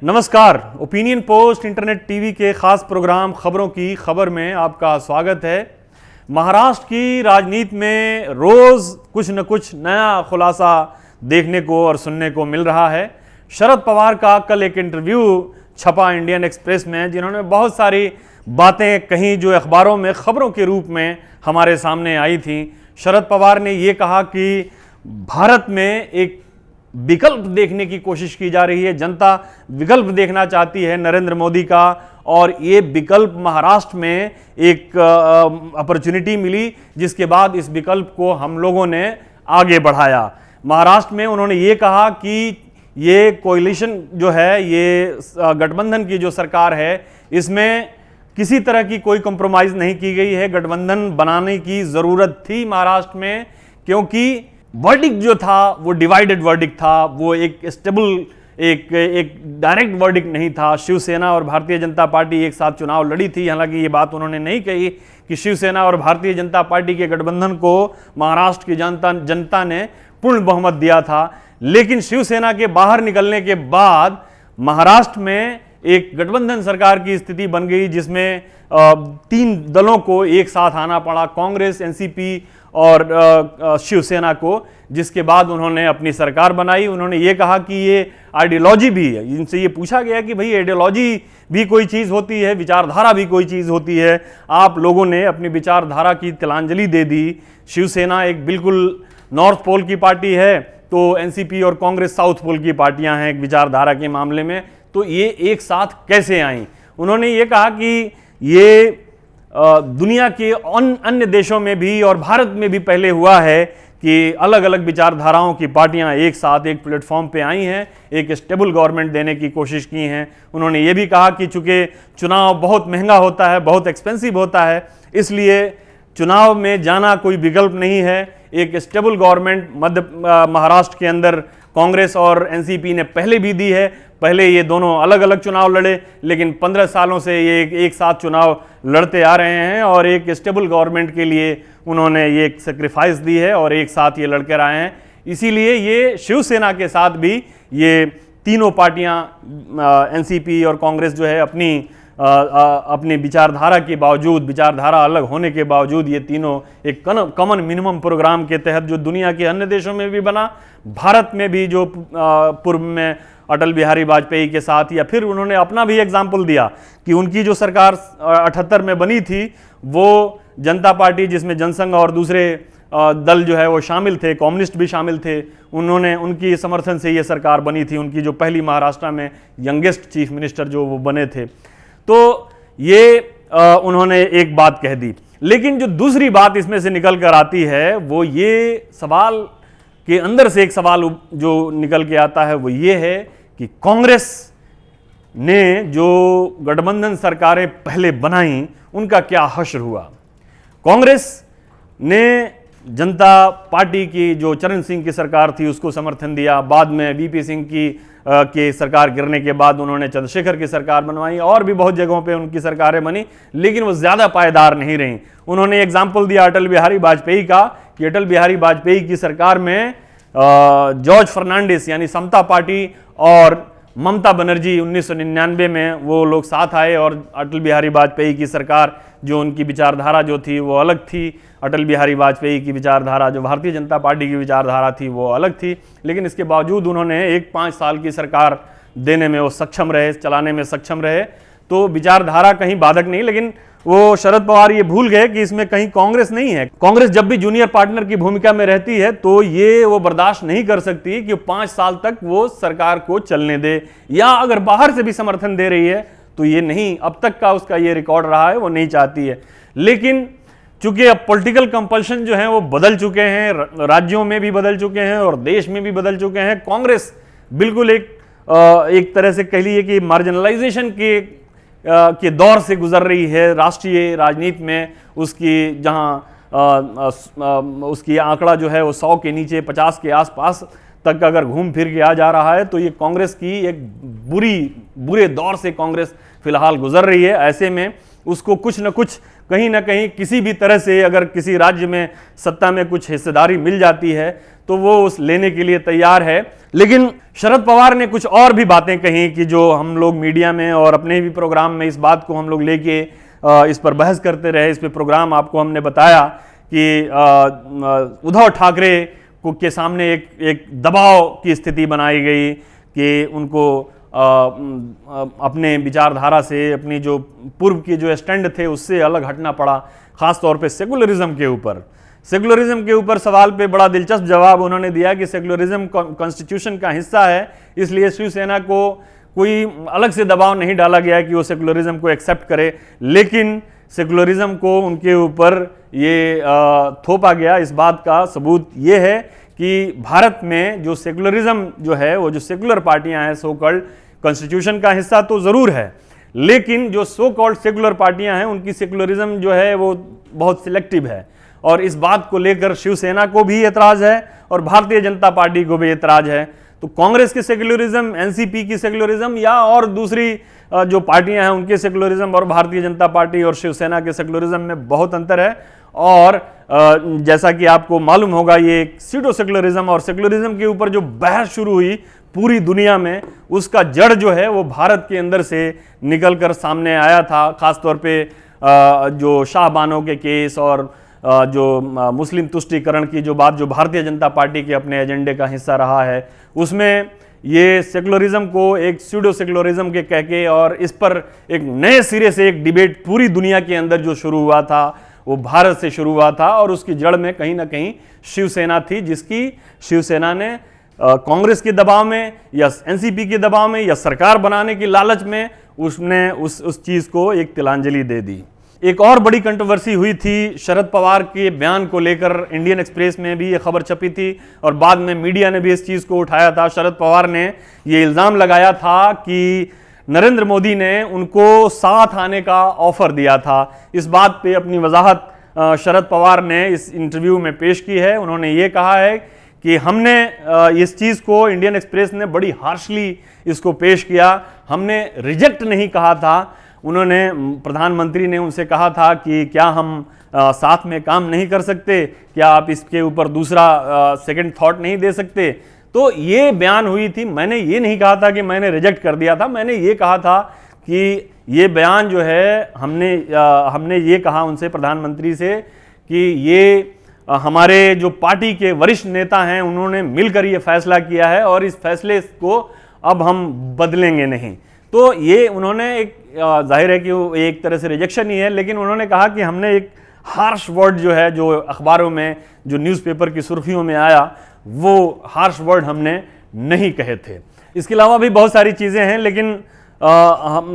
नमस्कार। Opinion post internet TV के खास प्रोग्राम खबरों की खबर में आपका स्वागत है। महाराष्ट्र की राजनीति में रोज कुछ न कुछ नया खुलासा देखने को और सुनने को मिल रहा है। शरद पवार का कल एक इंटरव्यू छपा इंडियन एक्सप्रेस में, जिन्होंने बहुत सारी बातें कहीं जो अखबारों में खबरों के रूप में हमारे सामने आई थी। शरद पवार ने ये कहा कि भारत में एक विकल्प देखने की कोशिश की जा रही है, जनता विकल्प देखना चाहती है नरेंद्र मोदी का, और ये विकल्प महाराष्ट्र में एक अपॉर्चुनिटी मिली, जिसके बाद इस विकल्प को हम लोगों ने आगे बढ़ाया। महाराष्ट्र में उन्होंने ये कहा कि ये कोalition जो है, ये गठबंधन की जो सरकार है, इसमें किसी तरह की कोई कॉम्प्रोमाइज़ नहीं की गई है। गठबंधन बनाने की ज़रूरत थी महाराष्ट्र में, क्योंकि वर्डिक्ट जो था वो डिवाइडेड वर्डिक्ट था, वो एक स्टेबल एक डायरेक्ट वर्डिक्ट नहीं था। शिवसेना और भारतीय जनता पार्टी एक साथ चुनाव लड़ी थी। हालांकि ये बात उन्होंने नहीं कही कि शिवसेना और भारतीय जनता पार्टी के गठबंधन को महाराष्ट्र की जनता ने पूर्ण बहुमत दिया था, लेकिन शिवसेना के बाहर निकलने के बाद महाराष्ट्र में एक गठबंधन सरकार की स्थिति बन गई, जिसमें तीन दलों को एक साथ आना पड़ा, कांग्रेस, एनसीपी और शिवसेना को, जिसके बाद उन्होंने अपनी सरकार बनाई। उन्होंने ये कहा कि ये आइडियोलॉजी भी है। इनसे ये पूछा गया कि भाई आइडियोलॉजी भी कोई चीज़ होती है, विचारधारा भी कोई चीज़ होती है, आप लोगों ने अपनी विचारधारा की तिलांजलि दे दी। शिवसेना एक बिल्कुल नॉर्थ पोल की पार्टी है, तो एनसीपी और कांग्रेस साउथ पोल की पार्टियां हैं एक विचारधारा के मामले में, तो ये एक साथ कैसे आईं। उन्होंने ये कहा कि ये दुनिया के अन्य देशों में भी और भारत में भी पहले हुआ है कि अलग अलग विचारधाराओं की पार्टियां एक साथ एक प्लेटफॉर्म पे आई हैं, एक स्टेबल गवर्नमेंट देने की कोशिश की हैं। उन्होंने ये भी कहा कि चूंकि चुनाव बहुत महंगा होता है, बहुत एक्सपेंसिव होता है, इसलिए चुनाव में जाना कोई विकल्प नहीं है। एक स्टेबल गवर्नमेंट महाराष्ट्र के अंदर कांग्रेस और एनसीपी ने पहले भी दी है। पहले ये दोनों अलग अलग चुनाव लड़े, लेकिन 15 सालों से ये एक साथ चुनाव लड़ते आ रहे हैं और एक स्टेबल गवर्नमेंट के लिए उन्होंने ये एक सेक्रीफाइस दी है और एक साथ ये लड़कर आए हैं। इसीलिए ये शिवसेना के साथ भी ये तीनों पार्टियां एनसीपी और कांग्रेस जो है अपनी विचारधारा के बावजूद, विचारधारा अलग होने के बावजूद, ये तीनों एक कॉमन मिनिमम प्रोग्राम के तहत जो दुनिया के अन्य देशों में भी बना, भारत में भी जो पूर्व में अटल बिहारी वाजपेयी के साथ, या फिर उन्होंने अपना भी एग्जाम्पल दिया कि उनकी जो सरकार 78 में बनी थी, वो जनता पार्टी जिसमें जनसंघ और दूसरे दल जो है वो शामिल थे, कम्युनिस्ट भी शामिल थे, उनकी समर्थन से ये सरकार बनी थी। उनकी जो पहली महाराष्ट्र में यंगेस्ट चीफ मिनिस्टर जो वो बने थे, तो ये उन्होंने एक बात कह दी। लेकिन जो दूसरी बात इसमें से निकल कर आती है, वो ये सवाल के अंदर से एक सवाल जो निकल के आता है, वो ये है कि कांग्रेस ने जो गठबंधन सरकारें पहले बनाई, उनका क्या हश्र हुआ। कांग्रेस ने जनता पार्टी की जो चरण सिंह की सरकार थी उसको समर्थन दिया, बाद में वीपी सिंह की सरकार गिरने के बाद उन्होंने चंद्रशेखर की सरकार बनवाई, और भी बहुत जगहों पे उनकी सरकारें बनी, लेकिन वो ज़्यादा पायदार नहीं रहीं। उन्होंने एग्जाम्पल दिया अटल बिहारी वाजपेयी का कि अटल बिहारी वाजपेयी की सरकार में जॉर्ज फर्नांडिस यानी समता पार्टी और ममता बनर्जी 1999 में वो लोग साथ आए, और अटल बिहारी वाजपेयी की सरकार जो उनकी विचारधारा जो थी वो अलग थी। अटल बिहारी वाजपेयी की विचारधारा जो भारतीय जनता पार्टी की विचारधारा थी वो अलग थी, लेकिन इसके बावजूद उन्होंने एक 5 साल की सरकार देने में वो सक्षम रहे, चलाने में सक्षम रहे। तो विचारधारा कहीं बाधक नहीं, लेकिन वो शरद पवार ये भूल गए कि इसमें कहीं कांग्रेस नहीं है। कांग्रेस जब भी जूनियर पार्टनर की भूमिका में रहती है, तो ये वो बर्दाश्त नहीं कर सकती कि 5 साल तक वो सरकार को चलने दे, या अगर बाहर से भी समर्थन दे रही है तो ये नहीं, अब तक का उसका ये रिकॉर्ड रहा है, वो नहीं चाहती है। लेकिन चूंकि अब पॉलिटिकल कंपल्शन जो है वो बदल चुके हैं, राज्यों में भी बदल चुके हैं और देश में भी बदल चुके हैं। कांग्रेस बिल्कुल एक तरह से कह लीजिए कि मार्जिनलाइजेशन के दौर से गुजर रही है राष्ट्रीय राजनीति में। उसकी जहां उसकी आंकड़ा जो है वो 100 के नीचे, 50 के आसपास तक अगर घूम फिर के आ जा रहा है, तो ये कांग्रेस की एक बुरे दौर से कांग्रेस फिलहाल गुजर रही है। ऐसे में उसको कुछ न कुछ कहीं ना कहीं किसी भी तरह से अगर किसी राज्य में सत्ता में कुछ हिस्सेदारी मिल जाती है तो वो उस लेने के लिए तैयार है। लेकिन शरद पवार ने कुछ और भी बातें कही कि जो हम लोग मीडिया में और अपने भी प्रोग्राम में इस बात को हम लोग लेके इस पर बहस करते रहे। इस पे प्रोग्राम आपको हमने बताया कि उद्धव ठाकरे को के सामने एक दबाव की स्थिति बनाई गई कि उनको अपने विचारधारा से, अपनी जो पूर्व की जो स्टैंड थे उससे अलग हटना पड़ा, खास तौर पे सेकुलरिज्म के ऊपर। सेकुलरिज्म के ऊपर सवाल पे बड़ा दिलचस्प जवाब उन्होंने दिया कि सेकुलरिज्म कॉन्स्टिट्यूशन का हिस्सा है, इसलिए शिवसेना को कोई अलग से दबाव नहीं डाला गया कि वो सेकुलरिज्म को एक्सेप्ट करे, लेकिन सेकुलरिज्म को उनके ऊपर ये थोपा गया। इस बात का सबूत ये है कि भारत में जो सेकुलरिज्म जो है, वो जो सेकुलर पार्टियां हैं, सो कॉल्ड, कॉन्स्टिट्यूशन का हिस्सा तो जरूर है, लेकिन जो सो कॉल्ड सेकुलर पार्टियां हैं उनकी सेकुलरिज्म जो है वो बहुत सिलेक्टिव है। और इस बात को लेकर शिवसेना को भी एतराज है और भारतीय जनता पार्टी को भी एतराज है। तो कांग्रेस की सेकुलरिज्म, एनसीपी की सेकुलरिज्म या और दूसरी जो पार्टियां हैं उनके सेकुलरिज्म और भारतीय जनता पार्टी और शिवसेना के सेकुलरिज्म में बहुत अंतर है। और जैसा कि आपको मालूम होगा, ये सीडो सेकुलरिज्म और सेकुलरिज्म के ऊपर जो बहस शुरू हुई पूरी दुनिया में, उसका जड़ जो है वो भारत के अंदर से निकलकर सामने आया था। खासतौर पे जो शाहबानो के केस और जो मुस्लिम तुष्टीकरण की जो बात, जो भारतीय जनता पार्टी के अपने एजेंडे का हिस्सा रहा है, उसमें ये सेकुलरिज्म को एक स्यूडो सेकुलरिज्म के कह के और इस पर एक नए सिरे से एक डिबेट पूरी दुनिया के अंदर जो शुरू हुआ था वो भारत से शुरू हुआ था। और उसकी जड़ में कहीं ना कहीं शिवसेना थी, जिसकी शिवसेना ने कांग्रेस के दबाव में या एनसीपी के दबाव में या सरकार बनाने की लालच में उसने उस चीज को एक तिलांजलि दे दी। एक और बड़ी कंट्रोवर्सी हुई थी शरद पवार के बयान को लेकर। इंडियन एक्सप्रेस में भी ये खबर छपी थी और बाद में मीडिया ने भी इस चीज़ को उठाया था। शरद पवार ने ये इल्ज़ाम लगाया था कि नरेंद्र मोदी ने उनको साथ आने का ऑफर दिया था। इस बात पे अपनी वजाहत शरद पवार ने इस इंटरव्यू में पेश की है। उन्होंने ये कहा है कि हमने इस चीज़ को, इंडियन एक्सप्रेस ने बड़ी हार्शली इसको पेश किया, हमने रिजेक्ट नहीं कहा था। उन्होंने, प्रधानमंत्री ने उनसे कहा था कि क्या हम साथ में काम नहीं कर सकते, क्या आप इसके ऊपर दूसरा सेकंड थॉट नहीं दे सकते। तो ये बयान हुई थी। मैंने ये नहीं कहा था कि मैंने रिजेक्ट कर दिया था, मैंने ये कहा था कि ये बयान जो है, हमने ये कहा उनसे, प्रधानमंत्री से, कि ये हमारे जो पार्टी के वरिष्ठ नेता हैं उन्होंने मिलकर ये फैसला किया है और इस फैसले को अब हम बदलेंगे नहीं। तो ये उन्होंने एक, जाहिर है कि वो एक तरह से रिजेक्शन ही है, लेकिन उन्होंने कहा कि हमने एक हार्श वर्ड जो है, जो अखबारों में, जो न्यूज़पेपर की सुर्खियों में आया, वो हार्श वर्ड हमने नहीं कहे थे। इसके अलावा भी बहुत सारी चीज़ें हैं, लेकिन हम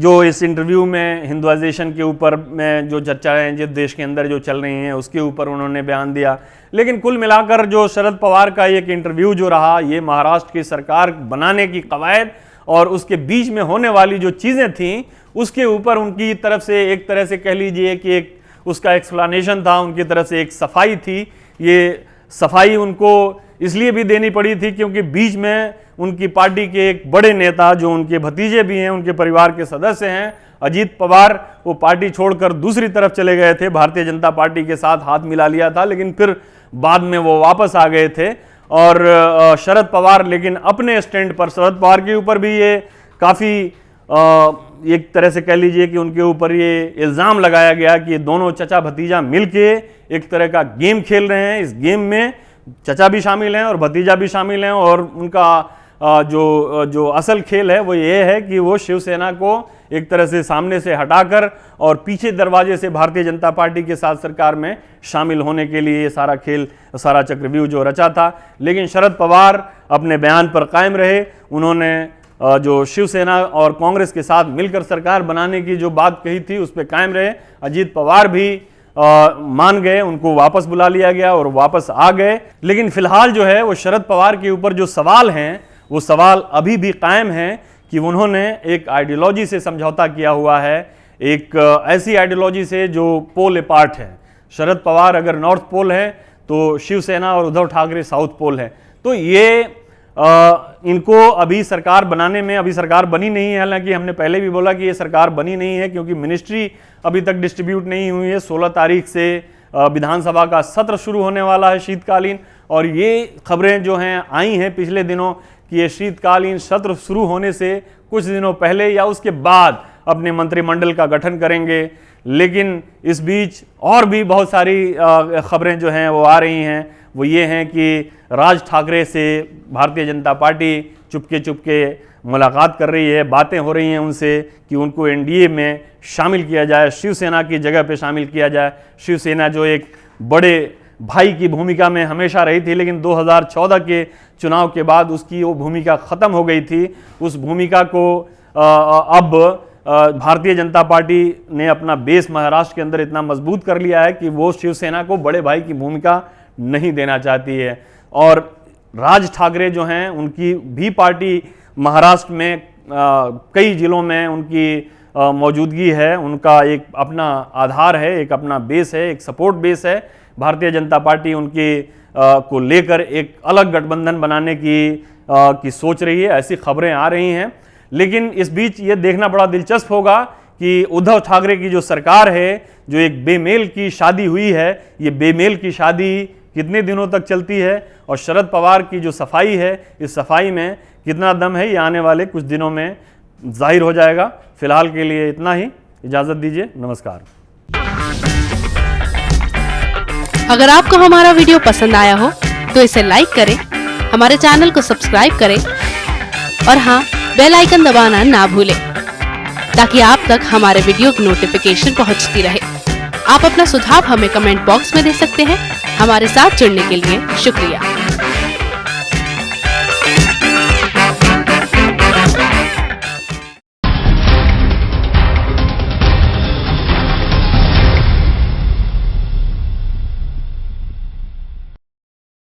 जो इस इंटरव्यू में हिंदुआइजेशन के ऊपर में जो चर्चाएं जिस देश के अंदर जो चल रही हैं उसके ऊपर उन्होंने बयान दिया। लेकिन कुल मिलाकर जो शरद पवार का एक इंटरव्यू जो रहा, ये महाराष्ट्र की सरकार बनाने की कवायद और उसके बीच में होने वाली जो चीज़ें थीं उसके ऊपर उनकी तरफ से एक तरह से कह लीजिए कि एक उसका एक्सप्लेनेशन था, उनकी तरफ से एक सफाई थी। ये सफाई उनको इसलिए भी देनी पड़ी थी क्योंकि बीच में उनकी पार्टी के एक बड़े नेता, जो उनके भतीजे भी हैं, उनके परिवार के सदस्य हैं, अजीत पवार, वो पार्टी छोड़कर दूसरी तरफ चले गए थे, भारतीय जनता पार्टी के साथ हाथ मिला लिया था, लेकिन फिर बाद में वो वापस आ गए थे। और शरद पवार लेकिन अपने स्टैंड पर, शरद पवार के ऊपर भी ये काफ़ी एक तरह से कह लीजिए कि उनके ऊपर ये इल्ज़ाम लगाया गया कि दोनों चचा भतीजा मिलके एक तरह का गेम खेल रहे हैं। इस गेम में चचा भी शामिल हैं और भतीजा भी शामिल हैं, और उनका जो असल खेल है वो ये है कि वो शिवसेना को एक तरह से सामने से हटाकर और पीछे दरवाजे से भारतीय जनता पार्टी के साथ सरकार में शामिल होने के लिए ये सारा खेल, सारा चक्रव्यूह जो रचा था। लेकिन शरद पवार अपने बयान पर कायम रहे। उन्होंने जो शिवसेना और कांग्रेस के साथ मिलकर सरकार बनाने की जो बात कही थी उस पर कायम रहे। अजीत पवार भी मान गए, उनको वापस बुला लिया गया और वापस आ गए। लेकिन फिलहाल जो है वो शरद पवार के ऊपर जो सवाल हैं वो सवाल अभी भी कायम हैं कि उन्होंने एक आइडियोलॉजी से समझौता किया हुआ है, एक ऐसी आइडियोलॉजी से जो पोल अपार्ट है। शरद पवार अगर नॉर्थ पोल है तो शिवसेना और उद्धव ठाकरे साउथ पोल है। तो ये इनको अभी सरकार बनाने में, अभी सरकार बनी नहीं है, हालांकि हमने पहले भी बोला कि ये सरकार बनी नहीं है क्योंकि मिनिस्ट्री अभी तक डिस्ट्रीब्यूट नहीं हुई है। 16 तारीख से विधानसभा का सत्र शुरू होने वाला है शीतकालीन, और ये खबरें जो हैं आई हैं पिछले दिनों कि ये शीतकालीन सत्र शुरू होने से कुछ दिनों पहले या उसके बाद अपने मंत्रिमंडल का गठन करेंगे। लेकिन इस बीच और भी बहुत सारी खबरें जो हैं वो आ रही हैं। वो ये हैं कि राज ठाकरे से भारतीय जनता पार्टी चुपके चुपके मुलाकात कर रही है, बातें हो रही हैं उनसे कि उनको एनडीए में शामिल किया जाए, शिवसेना की जगह पे शामिल किया जाए। शिवसेना जो एक बड़े भाई की भूमिका में हमेशा रही थी, लेकिन 2014 के चुनाव के बाद उसकी वो भूमिका ख़त्म हो गई थी। उस भूमिका को अब भारतीय जनता पार्टी ने अपना बेस महाराष्ट्र के अंदर इतना मजबूत कर लिया है कि वो शिवसेना को बड़े भाई की भूमिका नहीं देना चाहती है। और राज ठाकरे जो हैं उनकी भी पार्टी महाराष्ट्र में कई जिलों में उनकी मौजूदगी है, उनका एक अपना आधार है, एक अपना बेस है, एक सपोर्ट बेस है। भारतीय जनता पार्टी उनके को लेकर एक अलग गठबंधन बनाने की सोच रही है, ऐसी खबरें आ रही हैं। लेकिन इस बीच ये देखना बड़ा दिलचस्प होगा कि उद्धव ठाकरे की जो सरकार है, जो एक बेमेल की शादी हुई है, ये बेमेल की शादी कितने दिनों तक चलती है, और शरद पवार की जो सफाई है, इस सफाई में कितना दम है, ये आने वाले कुछ दिनों में जाहिर हो जाएगा। फिलहाल के लिए इतना ही, इजाज़त दीजिए, नमस्कार। अगर आपको हमारा वीडियो पसंद आया हो तो इसे लाइक करें, हमारे चैनल को सब्सक्राइब करें और हाँ, बेल आइकन दबाना ना भूलें ताकि आप तक हमारे वीडियो की नोटिफिकेशन पहुंचती रहे। आप अपना सुझाव हमें कमेंट बॉक्स में दे सकते हैं। हमारे साथ जुड़ने के लिए शुक्रिया।